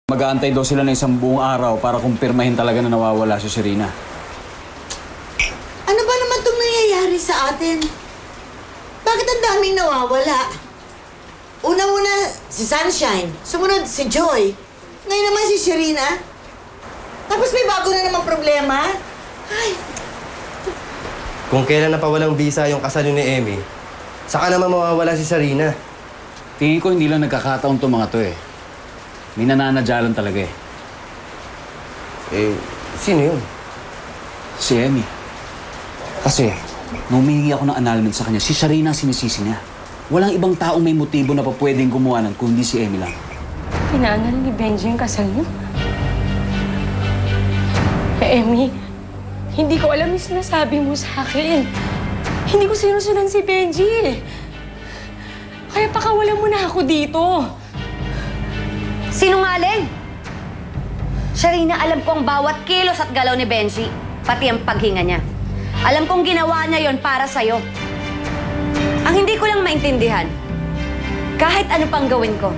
Mag-aantay daw sila ng isang buong araw para kumpirmahin talaga na nawawala si Serena. Ano ba naman itong nangyayari sa atin? Bakit ang daming nawawala? Una-una si Sunshine, sumunod si Joy, ngayon naman si Serena. Tapos may bago na namang problema. Ay, Kung kailan napawalang visa yung kasal ni Emmy, saka naman mawawala si Sarina. Tingin ko hindi lang nagkakataon to mga to eh. May nananadyalan talaga eh. Eh, sino yun? Si Emmy. Kasi, nung humingi ako ng annulment sa kanya, si Serena ang sinisisi niya. Walang ibang taong may motibo na pa pwedeng gumawa nun kundi si Emmy lang. Pinangal ni Benji yung kasal niyo? Emmy, hindi ko alam yung sinasabi mo sa akin. Hindi ko sinusunod si Benji. Kaya pakawalan mo na ako dito. Sinungaling! Sharina, alam ko ang bawat kilos at galaw ni Benji, pati ang paghinga niya. Alam kong ginawa niya yon para sa'yo. Ang hindi ko lang maintindihan, kahit ano pang gawin ko,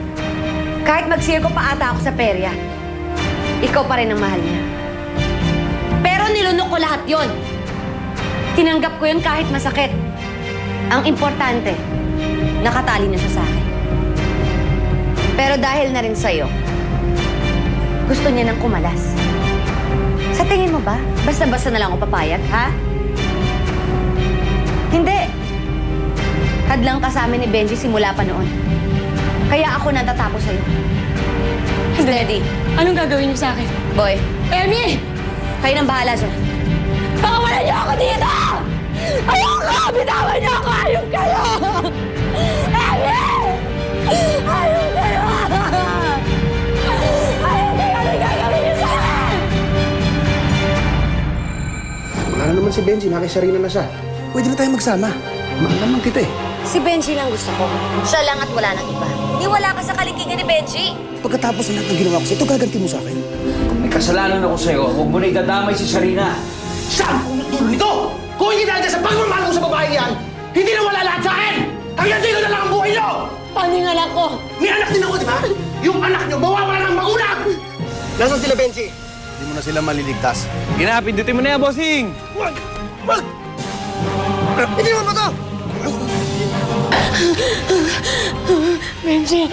kahit magsirko pa ata ako sa perya, ikaw pa rin ang mahal niya. Pero nilunok ko lahat yon. Tinanggap ko yun kahit masakit. Ang importante, nakatali na siya sa akin. Pero dahil na rin sa'yo, gusto niya nang kumalas. Sa tingin mo ba, basta-basta na lang ako papayag, ha? Hindi. Hadlang ka sa amin ni Benji simula pa noon. Kaya ako natatapos sa'yo. Steady. Anong gagawin niyo sa akin? Boy, Emmy! kayo nang bahala dyan. Pakawalan niyo ako dito! Ayoko! Bitawan niyo ako! Ayun kayo! Emmy! Ayun kayo! Ayun kayo! Ano gagawin niyo sa akin? Wala na naman si Benji, nakisarina na siya. Pwede na tayo magsama. Mahal naman kita eh. Si Benji lang gusto ko. Siya lang at wala nang iba. Di wala ka sa kalikigan ni Benji. Pagkatapos ng lahat ng ginawa ko sa'yo, ito gaganti mo sa akin. Kung may kasalanan ako sa'yo, huwag mo na idadamay si Serena. Saan kung nagturo nito? Kung hindi dahil sa pagmamahal ko sa babae yan, hindi na wala lahat sa akin! Hanggang dito na lang ang buhay niyo! Paano yung anak ko? May anak din ako, di ba? Yung anak niyo, mawawala ng magulang! Nasaan sila, Benji? Hindi mo na sila maliligtas. Pindutin mo na yan, bossing! Wag! Wag! Hindi naman ba to? Benji,